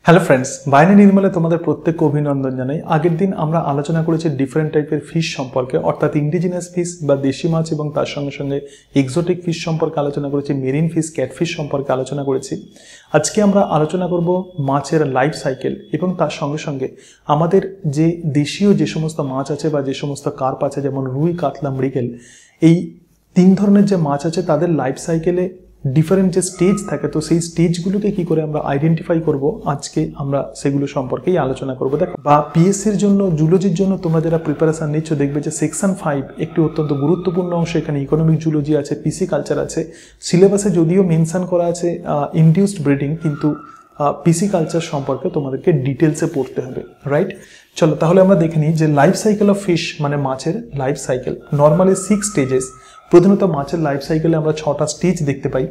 Hello friends, বায়না নির্মলে তোমাদের প্রত্যেককে অভিনন্দন জানাই। আগের দিন আমরা আলোচনা করেছি ডিফারেন্ট টাইপের ফিশ সম্পর্কে, অর্থাৎ ইন্ডিজিনাস ফিশ বা দেশি মাছ এবং তার সঙ্গে সঙ্গে এক্সোটিক ফিশ সম্পর্কে আলোচনা করেছি, মেরিন ফিশ, ক্যাটফিশ সম্পর্কে আলোচনা করেছি। আজকে আমরা আলোচনা করব মাছের লাইফ সাইকেল এবং তার সঙ্গে সঙ্গে আমাদের যে দেশীয় যে সমস্ত মাছ আছে বা যে সমস্ত কার্প আছে, যেমন রুই, কাতলা, মৃগেল, এই তিন ধরনের যে মাছ আছে তাদের লাইফ সাইকেলে ডিফারেন্ট যে স্টেজ থাকে, তো সেই স্টেজগুলোকে কি করে আমরা আইডেন্টিফাই করব, আজকে আমরা সেগুলো সম্পর্কেই আলোচনা করব। দেখো, বা পিএসসির জন্য, জুলজির জন্য তোমরা যারা প্রিপারেশন নিচ্ছ দেখবে যে সেকশন 5 একটি অত্যন্ত গুরুত্বপূর্ণ অংশ। এখানে ইকোনমিক জুলজি আছে, পিসি কালচার আছে। সিলেবাসে যদিও মেনশন করা আছে ইনডিউসড ব্রিডিং, কিন্তু পিসি কালচার সম্পর্কে তোমাদেরকে ডিটেলসে পড়তে হবে, রাইট? চলো তাহলে আমরা দেখে নিই যে লাইফ সাইকেল অফ ফিশ মানে মাছের লাইফ সাইকেল নর্মালি 6 স্টেজেস। প্রধানত মাছের লাইফ সাইকেলে আমরা 6টা স্টেজ দেখতে পাই।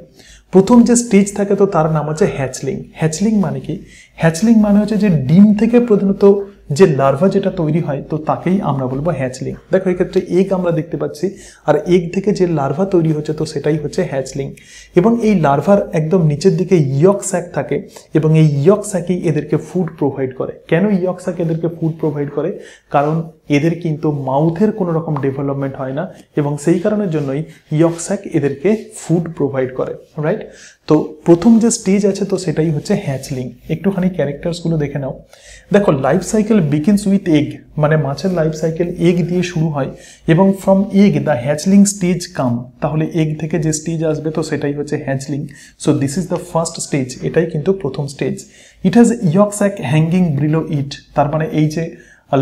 প্রথম যে স্টেজ থাকে তো তার নাম হচ্ছে হ্যাচলিং। হ্যাচলিং মানে কি? হ্যাচলিং মানে হচ্ছে যে ডিম থেকে প্রধানত যে লার্ভা যেটা তৈরি হয় তো তাকেই আমরা বলবো হ্যাচলিং। দেখো এক্ষেত্রে এগ আমরা দেখতে পাচ্ছি, আর এগ থেকে যে লার্ভা তৈরি হচ্ছে তো সেটাই হচ্ছে হ্যাচলিং। এবং এই লার্ভার একদম নিচের দিকে ইয়ক স্যাক থাকে এবং এই ইয়ক স্যাকই এদেরকে ফুড প্রোভাইড করে। কেন ইয়ক স্যাক এদেরকে ফুড প্রোভাইড করে? কারণ এদের কিন্তু মাউথের কোনো রকম ডেভেলপমেন্ট হয় না এবং সেই কারণের জন্যই ইয়ক স্যাক এদেরকে ফুড প্রোভাইড করে, রাইট? তো প্রথম যে স্টেজ আছে তো সেটাই হচ্ছে হ্যাচলিং। একটুখানি ক্যারেক্টার্সগুলো দেখে নাও। দেখো, life cycle begins with egg, মানে মাছের লাইফ সাইকেল এগ দিয়ে শুরু হয় এবং from egg the hatchling stage come. তাহলে এগ থেকে যে স্টেজ আসবে তো সেটাই হচ্ছে hatchling. So this is the first stage, এটাই কিন্তু প্রথম stage. It has yolk sac hanging below it, তার মানে এই যে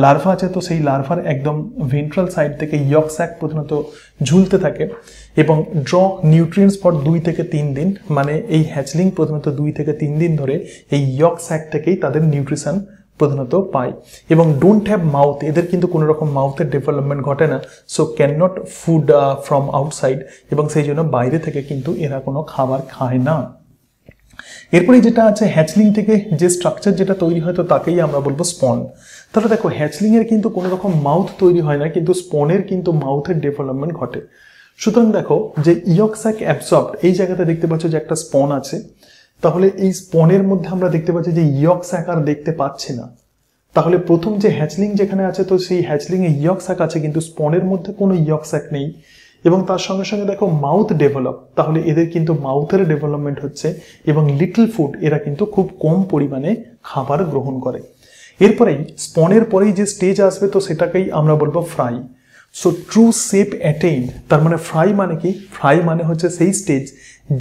লার্ভা আছে তো সেই লার্ভার একদম ভেন্ট্রাল সাইড থেকে ইয়ক স্যাক প্রধানত ঝুলতে থাকে এবং ড্র নিউট্রিয়েন্টস ফর 2 থেকে 3 দিন, মানে এই হ্যাচলিং প্রধানত 2 থেকে 3 দিন ধরে এই ইয়ক স্যাক থেকেই তাদের নিউট্রিশন প্রধানত পায়। এবং ডোন্ট হ্যাভ মাউথ, এদের কিন্তু কোনো রকম মাউথের ডেভেলপমেন্ট ঘটে না। So can not food from outside, এবং সেই জন্য বাইরে থেকে কিন্তু এরা কোনো খাবার খায় না। এরপরে যেটা আছে হ্যাচলিং থেকে যে স্ট্রাকচার যেটা তৈরি হয় তো তাকেই আমরা বলবো স্পন। তাহলে দেখো, হ্যাচলিং এর কিন্তু কোনো রকম মাউথ তৈরি হয় না, কিন্তু স্পনের কিন্তু মাউথের ডেভেলপমেন্ট ঘটে। সুতরাং দেখো যে ইয়ক স্যাক অ্যাবসর্বড, এই জায়গাতে দেখতে পাচ্ছ যে একটা স্পন আছে। তাহলে এই স্পনের মধ্যে আমরা দেখতে পাচ্ছি যে ইয়ক স্যাক আর দেখতে পাচ্ছি না। তাহলে প্রথম যে হ্যাচলিং যেখানে আছে তো সেই হ্যাচলিং এ ইয়ক স্যাক আছে, কিন্তু স্পনের মধ্যে কোনো ইয়ক স্যাক নেই। এবং তার সঙ্গে সঙ্গে দেখো মাউথ ডেভেলপ, তাহলে এদের কিন্তু মাউথের ডেভেলপমেন্ট হচ্ছে এবং লিটল ফুড, এরা কিন্তু খুব কম পরিমাণে খাবার গ্রহণ করে। এরপরেই স্পনের পরেই যে স্টেজ আসবে তো সেটাকেই আমরা বলবো ফ্রাই। সো ট্রু শেপ অ্যাটেইনড, তার মানে ফ্রাই মানে কি? ফ্রাই মানে হচ্ছে সেই স্টেজ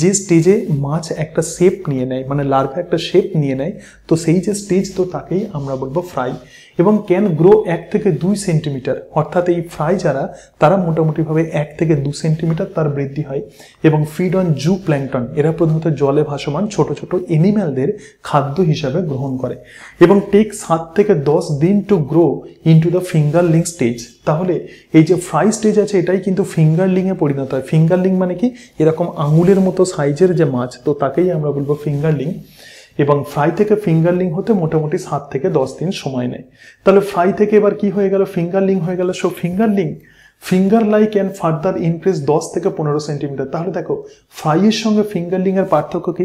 যে স্টেজে মাছ একটা শেপ নিয়ে নেয়, মানে লার্ভা একটা শেপ নিয়ে নেয়, তো সেই যে স্টেজ তো তাকেই আমরা বলবো ফ্রাই। এবং ক্যান গ্রো 1 থেকে 2 সেন্টিমিটার, অর্থাৎ এই ফ্রাই যারা তারা মোটামুটিভাবে 1 থেকে 2 সেন্টিমিটার তার বৃদ্ধি হয়। এবং ফিড অন জু প্ল্যাঙ্কটন, এরা প্রধানত জলে ভাসমান ছোট ছোট এনিম্যালদের খাদ্য হিসাবে গ্রহণ করে। এবং টেক 7 থেকে 10 দিন to grow into the fingerling stage. তাহলে এই যে ফ্রাই স্টেজ আছে এটাই কিন্তু ফিঙ্গারলিংয়ে পরিণত হয়। ফিঙ্গারলিং মানে কি? এরকম আঙুলের মতো সাইজের যে মাছ তো তাকেই আমরা বলবো ফিঙ্গারলিং। এবং ফ্রাই থেকে ফিঙ্গারলিং হতে মোটামুটি 7 থেকে 10 দিন সময় নেয়। তাহলে ফ্রাই থেকে এবার কি হয়ে গেল? ফিঙ্গারলিং হয়ে গেল। So fingerling finger like and further increase 10 থেকে 15 সেন্টিমিটার। তাহলে দেখো, ফ্রাইয়ের সঙ্গে ফিঙ্গারলিং এর পার্থক্য কি?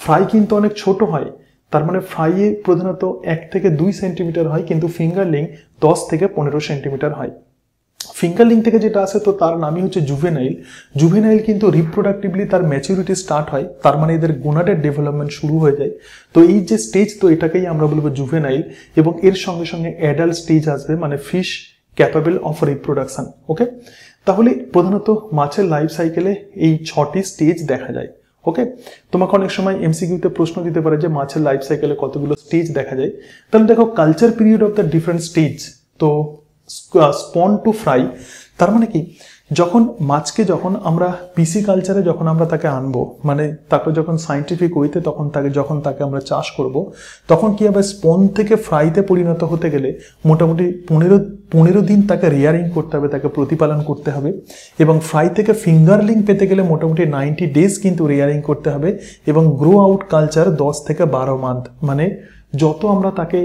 ফ্রাই কিন্তু অনেক ছোট হয়, তার মানে ফ্রাইয়ে প্রধানত 1 থেকে 2 সেন্টিমিটার হয়, কিন্তু ফিঙ্গারলিং 10 থেকে 15 সেন্টিমিটার হয়। ফিঙ্গারলিং থেকে যেটা আসে তো তার নামই হচ্ছে জুভেনাইল। জুভেনাইল কিন্তু রিপ্রোডাক্টিভলি তার ম্যাচুরিটি স্টার্ট হয়, তার মানে এদের গোনাডের ডেভেলপমেন্ট শুরু হয়ে যায়। তো এই যে স্টেজ তো এটাকেই আমরা বলবো জুভেনাইল। এবং এর সঙ্গে সঙ্গে অ্যাডাল্ট স্টেজ আসবে, মানে ফিশ ক্যাপাবল অফ রিপ্রোডাকশন। ওকে, তাহলে প্রধানত মাছের লাইফ সাইকেলে এই 6টি স্টেজ দেখা যায়। ওকে, তোমাকে অনেক সময় এমসিকিউতে প্রশ্ন দিতে পারে যে মাছের লাইফ সাইকেলে কতগুলো স্টেজ দেখা যায়। তাহলে দেখো, culture period of the different stage, তো স্পন টু ফ্রাই, তার মানে কি? যখন আমরা পিসি কালচারে যখন আমরা তাকে আনবো, মানে তাকে যখন সাইন্টিফিক ওয়েতে যখন তাকে আমরা চাষ করব, তখন কি হবে? স্পন থেকে ফ্রাইতে পরিণত হতে গেলে মোটামুটি 15 দিন তাকে রেয়ারিং করতে হবে, তাকে প্রতিপালন করতে হবে। এবং ফ্রাই থেকে ফিঙ্গারলিং পেতে গেলে মোটামুটি 90 ডেজ কিন্তু রেয়ারিং করতে হবে। এবং গ্রো আউট কালচার 10 থেকে 12 মান্থ, মানে যত আমরা তাকে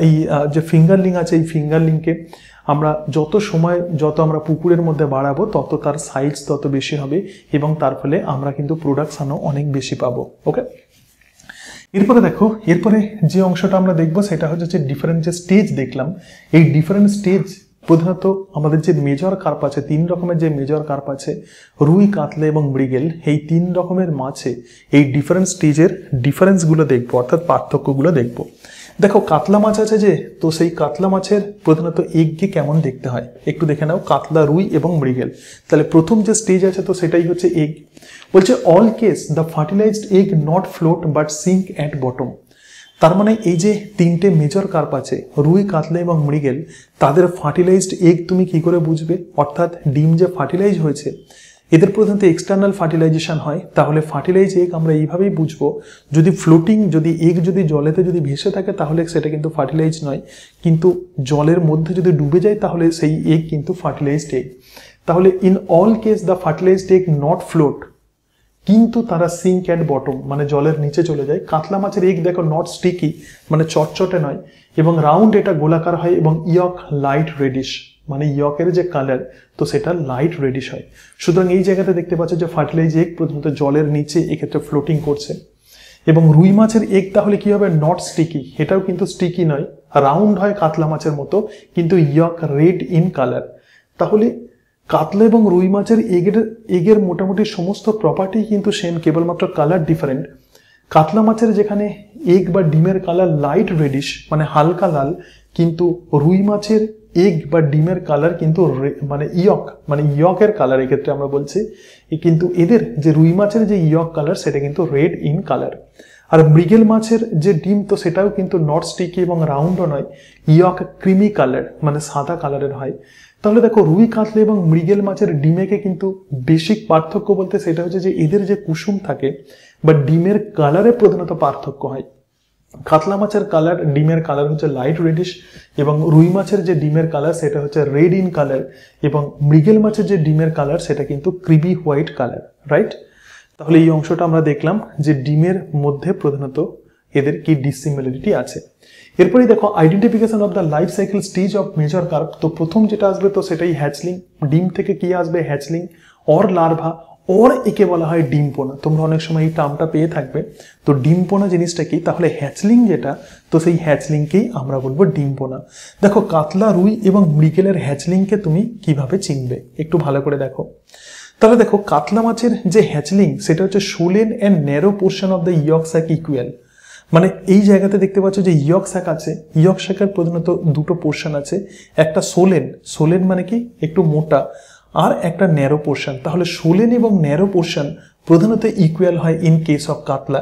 এই যে ফিঙ্গারলিং আছে এই ফিঙ্গারলিংকে আমরা যত আমরা পুকুরের মধ্যে বাড়াবো তত তার সাইজ তত বেশি হবে এবং তার ফলে আমরা কিন্তু প্রোডাকশনও অনেক বেশি পাবো। ওকে, এরপরে দেখো, এরপরে যে অংশটা আমরা দেখবো সেটা হচ্ছে যে ডিফারেন্ট যে স্টেজ দেখলাম, এই ডিফারেন্ট স্টেজ প্রধানত আমাদের যে মেজর কার্প আছে, 3 রকমের যে মেজর কার্প আছে, রুই, কাতলা এবং মৃগেল, এই 3 রকমের মাছে এই ডিফারেন্ট স্টেজের ডিফারেন্সগুলো দেখবো, অর্থাৎ পার্থক্যগুলো দেখবো। দেখো কাতলা মাছ আছে যে, তো সেই কাতলা মাছের প্রধানত এগকে কেমন দেখতে হয় একটু দেখে নাও, কাতলা, রুই এবং মৃগেল। তাহলে প্রথম যে স্টেজ আছে তো সেটাই হচ্ছে এগ। বলছে all case the fertilized egg not float but sink at bottom. তার মানে এই যে 3টে মেজর কার্প আছে, রুই, কাতলা এবং মৃগেল, তাদের ফার্টিলাইজড এগ তুমি কি করে বুঝবে? অর্থাৎ ডিম যে ফার্টিলাইজ হয়েছে, এদের প্রধানত এক্সটার্নাল ফার্টিলাইজেশন হয়, তাহলে ফার্টিলাইজ এগ আমরা এইভাবেই বুঝবো। যদি ফ্লোটিং, যদি এগ যদি জলেতে যদি ভেসে থাকে তাহলে সেটা কিন্তু ফার্টিলাইজ নয়, কিন্তু জলের মধ্যে যদি ডুবে যায় তাহলে সেই এগ কিন্তু ফার্টিলাইজড এগ। তাহলে in all case the fertilized egg not float, কিন্তু তারা সিঙ্ক অ্যাট বটম, মানে জলের নিচে চলে যায়। কাতলা মাছের এগ দেখো নট স্টিকি, মানে চটচটে নয়, এবং রাউন্ড, এটা গোলাকার হয়, এবং ইয়ক লাইট রেডিশ, মানে ইয়কের যে কালার তো সেটা লাইট রেডিশ হয়। সুতরাং এই জায়গাতে দেখতে পাচ্ছ যে ফার্টিলাইজ এগ প্রথমত জলের নিচে এক্ষেত্রে ফ্লোটিং করছে। এবং রুই মাছের এগ তাহলে কি হবে? নট স্টিকি, এটাও কিন্তু স্টিকি নয়, রাউন্ড হয় কাতলা মাছের মতো, কিন্তু ইয়ক রেড ইন কালার। তাহলে কাতলা এবং রুই মাছের এগের মোটামুটি সমস্ত প্রপার্টি কিন্তু সেম, কেবলমাত্র কালার ডিফারেন্ট। কাতলা মাছের যেখানে এগ বা ডিমের কালার লাইট রেডিশ, মানে হালকা লাল, কিন্তু রুই মাছের এগ বা ডিমের কালার কিন্তু মানে ইয়কের কালার এক্ষেত্রে আমরা বলছি, কিন্তু এদের যে রুই মাছের যে ইয়ক কালার সেটা কিন্তু রেড ইন কালার। আর মৃগেল মাছের যে ডিম তো সেটাও কিন্তু নট স্টিকি এবং রাউন্ডও নয়, ইয়ক ক্রিমি কালার, মানে সাদা কালারের হয়। তাহলে দেখো রুই, কাতলা এবং মৃগেল মাছের ডিমেকে কিন্তু বেসিক পার্থক্য বলতে সেটা হচ্ছে যে এদের যে কুসুম থাকে বা ডিমের কালারে প্রধানত পার্থক্য হয়। কাতলা মাছের কালার, ডিমের কালার হচ্ছে লাইট রেডিশ, এবং রুই মাছের যে ডিমের কালার সেটা হচ্ছে রেড ইন কালার, এবং মৃগেল মাছের যে ডিমের কালার সেটা কিন্তু ক্রিমি হোয়াইট কালার, রাইট? তাহলে এই অংশটা আমরা দেখলাম যে ডিমের মধ্যে প্রধানত এদের কি ডিসিমিলারিটি আছে। এরপরেই দেখো identification of the life cycle stage of major carp. তো প্রথম যেটা আসবে তো সেটাই হ্যাচলিং। ডিম থেকে কি আসবে? হ্যাচলিং অর লার্ভা, অর একে বলা হয় ডিমপোনা। তোমরা অনেক সময় এই টার্মটা পেয়ে থাকবে। তো ডিমপোনা জিনিসটা কি? তাহলে হ্যাচলিং যেটা, তো সেই হ্যাচলিংকেই আমরা বলবো ডিমপোনা। দেখো কাতলা, রুই এবং মৃগেলের হ্যাচলিংকে তুমি কিভাবে চিনবে একটু ভালো করে দেখো। তাহলে দেখো কাতলা মাছের যে হ্যাচলিং সেটা হচ্ছে swollen and narrow portion of the yolk sac equal. মানে এই জায়গাতে দেখতে পাচ্ছ যে ইয়ক স্যাক আছে, ইয়ক স্যাকের প্রধানত দুটো পোর্শন আছে, একটা সোলেন, সোলেন মানে কি একটু মোটা, আর একটা ন্যারো পোর্শন। তাহলে সোলেন এবং ন্যারো পোর্শন প্রধানত ইকুয়াল হয় ইন কেস অফ কাতলা।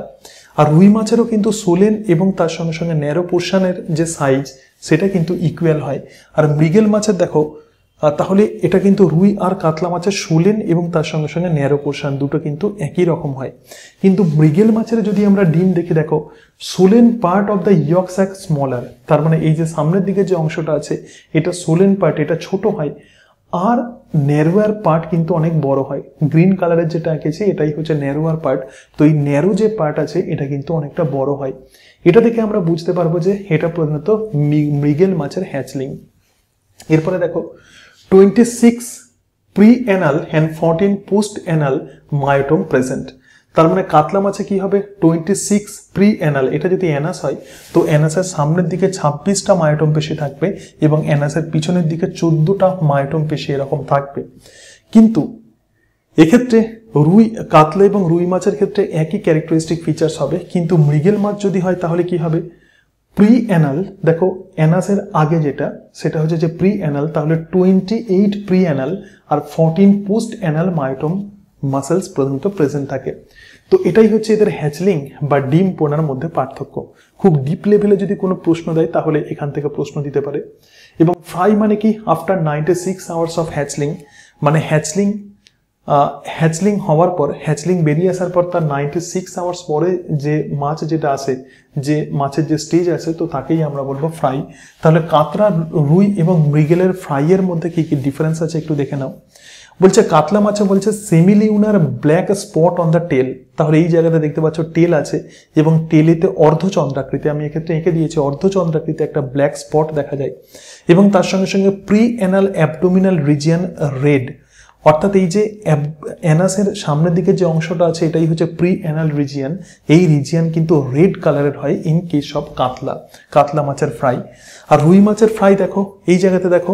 আর রুই মাছেরও কিন্তু সোলেন এবং তার সঙ্গে সঙ্গে ন্যারো পোর্শনের যে সাইজ সেটা কিন্তু ইকুয়াল হয়। আর মৃগেল মাছের দেখো, তাহলে এটা কিন্তু রুই আর কাতলা মাছের সোলেন এবং তার সঙ্গে সঙ্গে ন্যারো পোর্শন দুটো কিন্তু একই রকম হয়। কিন্তু মৃগেল মাছের যদি আমরা ডিম দেখি, দেখো swollen part of the yolk sac smaller, তার মানে এই যে সামনের দিকে যে অংশটা আছে এটা সোলেন পার্ট, এটা ছোট হয়, আর ন্যারোয়ার পার্ট কিন্তু অনেক বড় হয়। গ্রিন কালারের যেটা এঁকেছি এটাই হচ্ছে ন্যারোয়ার পার্ট। তো এই ন্যারো যে পার্ট আছে এটা কিন্তু অনেকটা বড় হয়। এটা থেকে আমরা বুঝতে পারবো যে এটা প্রধানত মৃগেল মাছের হ্যাচলিং। এরপরে দেখো 26 pre anal and 14 post anal myotome present. তার মানে কাতলা মাছে কি হবে? 26 প্রি অ্যানাল, এটা যদি অ্যানাস হয় তো অ্যানাসের সামনের দিকে 26টা মায়োটোম পেশি থাকবে এবং অ্যানাসের পিছনের দিকে 14টা মায়োটোম পেশি এরকম থাকবে। কিন্তু এক্ষেত্রে কাতলা এবং রুই মাছের ক্ষেত্রে একই ক্যারেক্টারিস্টিক ফিচার্স হবে, কিন্তু মৃগেল মাছ যদি হয় তাহলে কি হবে? প্রি অ্যানাল, দেখো অ্যানাসের আগে যেটা সেটা হচ্ছে যে প্রি অ্যানাল, তাহলে 28 প্রি অ্যানাল আর 14 পোস্ট অ্যানাল মায়োটোম মাসেলস প্রধানত প্রেজেন্ট থাকে। তো এটাই হচ্ছে এদের হ্যাচলিং বা ডিম পোনার মধ্যে পার্থক্য। খুব ডিপ লেভেলে যদি কোনো প্রশ্ন দেয় তাহলে এখান থেকে প্রশ্ন দিতে পারে। এবং ফ্রাই মানে কি? আফটার 96 আওয়ার্স অফ হ্যাচলিং, মানে হ্যাচলিং হওয়ার পর, হ্যাচলিং বেরিয়ে আসার পর তার 96 আওয়ার্স পরে যে মাছ যেটা আসে, যে মাছের যে স্টেজ আছে তো তাকেই আমরা বলবো ফ্রাই। তাহলে কাতলা, রুই এবং মৃগেলের ফ্রাইয়ের মধ্যে কি কি ডিফারেন্স আছে একটু দেখে নাও। বলছে কাতলা মাছে বলছে semilunar black spot on the tail. তাহলে এই জায়গাতে দেখতে পাচ্ছ টেল আছে এবং টেলেতে অর্ধচন্দ্রাকৃতি, আমি এক্ষেত্রে এঁকে দিয়েছি অর্ধচন্দ্রাকৃতি একটা ব্ল্যাক স্পট দেখা যায়, এবং তার সঙ্গে সঙ্গে pre anal abdominal region red, অর্থাৎ এই যে অ্যানাসের সামনের দিকে যে অংশটা আছে এটাই হচ্ছে প্রি অ্যানাল রিজিয়ন। এই রিজিয়ন কিন্তু রেড কালারের হয় ইন কেস অফ কাতলা মাছের ফ্রাই। আর রুই মাছের ফ্রাই দেখো এই জায়গাতে দেখো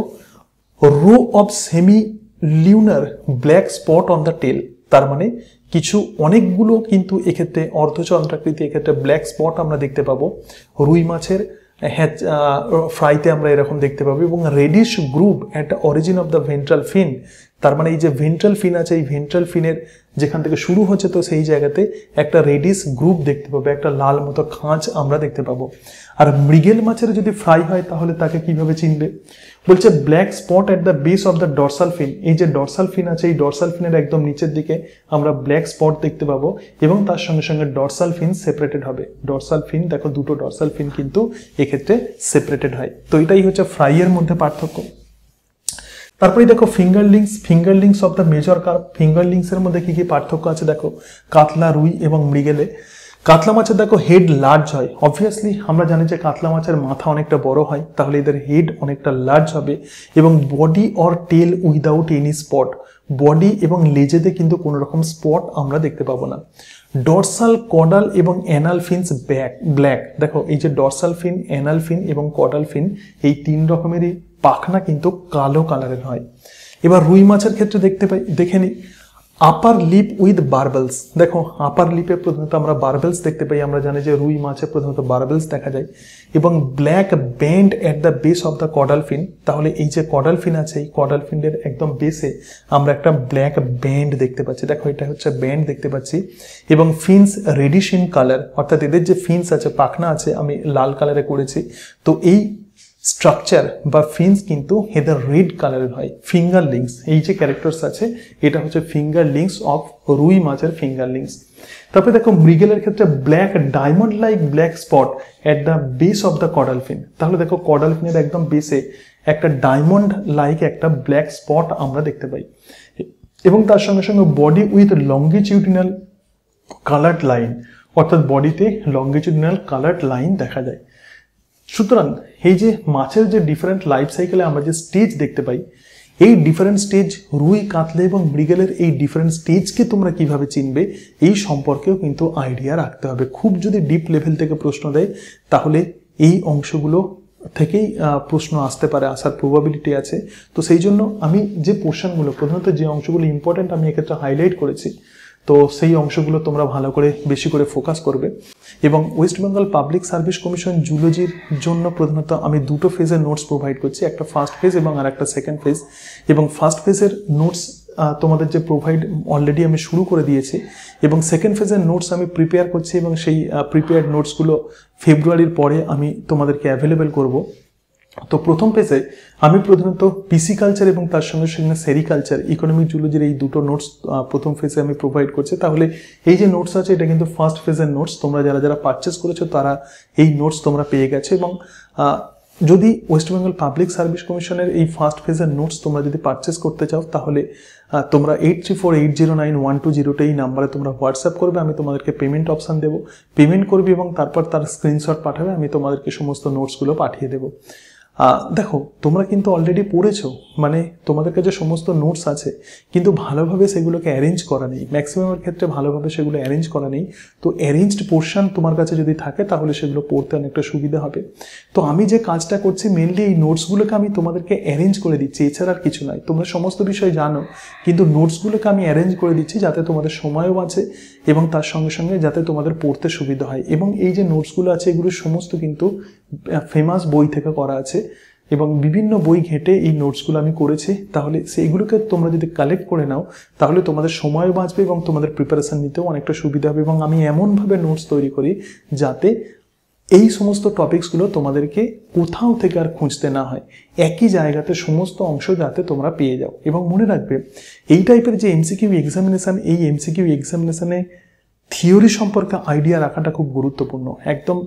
row of semi lunar black spot on the tail, তার মানে অনেকগুলো কিন্তু এক্ষেত্রে অর্ধচন্দ্রাকৃতি এক্ষেত্রে ব্ল্যাক স্পট আমরা দেখতে পাবো রুই মাছের ফ্রাইতে আমরা এরকম দেখতে পাবো। এবং reddish group at the origin of the ventral fin, তার মানে এই যে ভেন্ট্রাল ফিন আছে এই ভেন্ট্রাল ফিনের যেখান থেকে শুরু হচ্ছে তো সেই জায়গাতে একটা রেডিশ গ্রুপ দেখতে পাবো, একটা লাল মতো খাঁজ আমরা দেখতে পাবো। আর মৃগেল মাছের যদি ফ্রাই হয় তাহলে তাকে কিভাবে চিনবে, বলছে black spot at the base of the dorsal fin. এই যে ডরসাল ফিন আছে এই ডরসাল ফিনের একদম নিচের দিকে আমরা ব্ল্যাক স্পট দেখতে পাবো এবং তার সঙ্গে সঙ্গে ডরসাল ফিন সেপারেটেড হবে। ডরসাল ফিন দেখো দুটো ডরসাল ফিন কিন্তু এক্ষেত্রে সেপারেটেড হয়। তো এটাই হচ্ছে ফ্রাইয়ের মধ্যে পার্থক্য। তারপরে দেখো ফিঙ্গারলিংস অফ দ্য মেজর কার্প। ফিঙ্গারলিংস এর মধ্যে কি কি পার্থক্য আছে দেখো কাতলা, রুই এবং মৃগেলে। কাতলা মাছের দেখো হেড লার্জ হয়, অবভিয়াসলি আমরা জানি যে কাতলা মাছের মাথা অনেকটা বড় হয়, তাহলে এদের হেড অনেকটা লার্জ হবে এবং body or tail without any spot. Body এবং লেজেতে কিন্তু কোনো রকম স্পট আমরা দেখতে পাবো না। ডরসাল, কডাল এবং অ্যানাল ফিনস ব্ল্যাক। দেখো এই যে ডরসাল ফিন, অ্যানাল ফিন এবং কডাল ফিন এই তিন রকমেরই পাখনা কিন্তু কালো কালারের হয়। এবার রুই মাছের ক্ষেত্রে দেখে নিই আপার লিপ উইথ বার্বেলস। দেখো আপার লিপে প্রধানত আমরা বার্বেলস দেখতে পাই, আমরা জানি যে রুই মাছে প্রধানত বার্বেলস দেখা যায়। এবং black band at the base of the caudal fin, তাহলে এই যে কডাল ফিন আছে এই কডাল ফিনের একদম বেসে আমরা একটা ব্ল্যাক ব্যান্ড দেখতে পাচ্ছি। দেখো এটা হচ্ছে ব্যান্ড দেখতে পাচ্ছি। এবং ফিনস রেডিশ ইন কালার, অর্থাৎ এদের যে ফিনস আছে পাখনা আছে আমি লাল কালারে করেছি, তো এই স্ট্রাকচার বা ফিনস কিন্তু এদের রেড কালারের হয়। ফিঙ্গার লিংস এই যে ক্যারেক্টার্স আছে এটা হচ্ছে ফিঙ্গার লিংস অফ রুই মাছের ফিঙ্গার লিংস। তারপরে দেখো মৃগেলের ক্ষেত্রে black diamond like black spot at the base of the caudal fin. তাহলে দেখো কডাল ফিনের একদম বেসে একটা ডায়মন্ড লাইক একটা ব্ল্যাক স্পট আমরা দেখতে পাই। এবং তার সঙ্গে সঙ্গে body with longitudinal coloured line, অর্থাৎ বডিতে লঙ্গিটিউডিনাল কালার্ড লাইন দেখা যায়। সুতরাং এই যে মাছের যে ডিফারেন্ট লাইফ সাইকেলে আমরা যে স্টেজ দেখতে পাই এই ডিফারেন্ট স্টেজ রুই, কাতলা এবং মৃগেলের এই ডিফারেন্ট স্টেজকে তোমরা কিভাবে চিনবে এই সম্পর্কেও কিন্তু আইডিয়া রাখতে হবে। খুব যদি ডিপ লেভেল থেকে প্রশ্ন দেয় তাহলে এই অংশগুলো থেকেই প্রশ্ন আসতে পারে, আসার প্রবাবিলিটি আছে। তো সেই জন্য আমি যে পোর্শনগুলো প্রধানত যে অংশগুলো ইম্পর্টেন্ট আমি এক্ষেত্রে হাইলাইট করেছি, তো সেই অংশগুলো তোমরা ভালো করে বেশি করে ফোকাস করবে। এবং West Bengal Public Service Commission জুলজির জন্য প্রধানত আমি দুটো ফেজের নোটস প্রোভাইড করছি, একটা ফার্স্ট ফেজ এবং আর একটা সেকেন্ড ফেজ। এবং ফার্স্ট ফেজের নোটস তোমাদের যে প্রোভাইড অলরেডি আমি শুরু করে দিয়েছি এবং সেকেন্ড ফেজের নোটস আমি প্রিপেয়ার করছি এবং সেই প্রিপেয়ার্ড নোটসগুলো ফেব্রুয়ারির পরে আমি তোমাদেরকে অ্যাভেলেবেল করব। তো প্রথম পেজে আমি প্রধানত পিসিকালচার এবং তার সঙ্গে সঙ্গে সেরিকালচার ইকোনমিক জুলজির এই দুটো নোটস প্রথম ফেজে আমি প্রোভাইড করছি। তাহলে এই যে নোটস আছে এটা কিন্তু ফার্স্ট ফেজের নোটস, তোমরা যারা যারা পারচেস করেছো তারা এই নোটস তোমরা পেয়ে গেছো। এবং যদি ওয়েস্ট বেঙ্গল পাবলিক সার্ভিস কমিশনের এই ফার্স্ট ফেজের নোটস তোমরা যদি পারচেস করতে চাও তাহলে তোমরা 8348091202 এই নাম্বারে তোমরা হোয়াটসঅ্যাপ করবে, আমি তোমাদেরকে পেমেন্ট অপশান দেবো, পেমেন্ট করবে এবং তারপর তার স্ক্রিনশট পাঠাবে, আমি তোমাদেরকে সমস্ত নোটসগুলো পাঠিয়ে দেবো। দেখো তোমরা কিন্তু অলরেডি পড়েছো, মানে তোমাদের কাছে সমস্ত নোটস আছে কিন্তু ভালোভাবে সেগুলোকে অ্যারেঞ্জ করা নেই, ম্যাক্সিমামের ক্ষেত্রে ভালোভাবে সেগুলো অ্যারেঞ্জ করা নেই। তো অ্যারেঞ্জড পোর্শন তোমার কাছে যদি থাকে তাহলে সেগুলো পড়তে অনেকটা সুবিধা হবে। তো আমি যে কাজটা করছি মেনলি এই নোটসগুলোকে আমি তোমাদেরকে অ্যারেঞ্জ করে দিচ্ছি, এছাড়া আর কিছু নয়। তোমরা সমস্ত বিষয় জানো কিন্তু নোটসগুলোকে আমি অ্যারেঞ্জ করে দিচ্ছি যাতে তোমাদের সময়ও বাঁচে এবং তার সঙ্গে সঙ্গে যাতে তোমাদের পড়তে সুবিধা হয়। এবং এই যে নোটসগুলো আছে এগুলো সমস্ত কিন্তু ফেমাস বই থেকে করা আছে এবং বিভিন্ন বই ঘেঁটে এই নোটসগুলো আমি করেছি। তাহলে সেইগুলোকে তোমরা যদি কালেক্ট করে নাও তাহলে তোমাদের সময় বাঁচবে এবং তোমাদের প্রিপারেশন নিতেও অনেকটা সুবিধা হবে। এবং আমি এমনভাবে নোটস তৈরি করি যাতে এই সমস্ত টপিকসগুলো তোমাদেরকে কোথাও থেকে আর খুঁজতে না হয়, একই জায়গাতে সমস্ত অংশ যাতে তোমরা পেয়ে যাও। এবং মনে রাখবে এই টাইপের যে এমসিকিউ এক্সামিনেশান, এই এমসিকিউ এক্সামিনেশানে থিওরি সম্পর্কে আইডিয়া রাখাটা খুব গুরুত্বপূর্ণ। একদম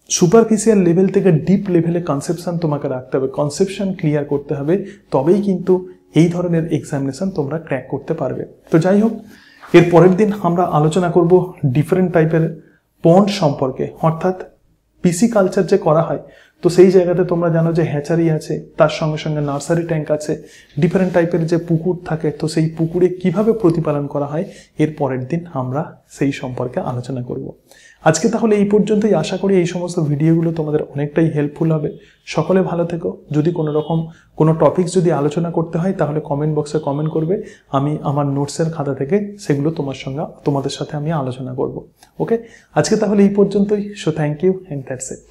সুপারফিশিয়াল লেভেল থেকে ডিপ লেভেলে কনসেপশন তোমাকে রাখতে হবে, কনসেপশন ক্লিয়ার করতে হবে, তবেই কিন্তু এই ধরনের এক্সামিনেশন তোমরা ক্র্যাক করতে পারবে। তো যাই হোক, এর পরের দিন আমরা আলোচনা করব ডিফারেন্ট টাইপের পন্ড সম্পর্কে, অর্থাৎ পিসি কালচার যে করা হয়, তো সেই জায়গাতে তোমরা জানো যে হ্যাচারি আছে, তার সঙ্গে সঙ্গে নার্সারি ট্যাঙ্ক আছে, ডিফারেন্ট টাইপের যে পুকুর থাকে, তো সেই পুকুরে কিভাবে প্রতিপালন করা হয় এর পরের দিন আমরা সেই সম্পর্কে আলোচনা করব। আজকে তাহলে এই পর্যন্তই। আশা করি এই সমস্ত ভিডিওগুলো তোমাদের অনেকটাই হেল্পফুল হবে। সকলে ভালো থেকো। যদি কোনো রকম কোনো টপিক যদি আলোচনা করতে হয় তাহলে কমেন্ট বক্সে কমেন্ট করবে, আমি আমার নোটসের খাতা থেকে সেগুলো তোমাদের সাথে আমি আলোচনা করব। ওকে, আজকে তাহলে এই পর্যন্তই। So thank you and that's it.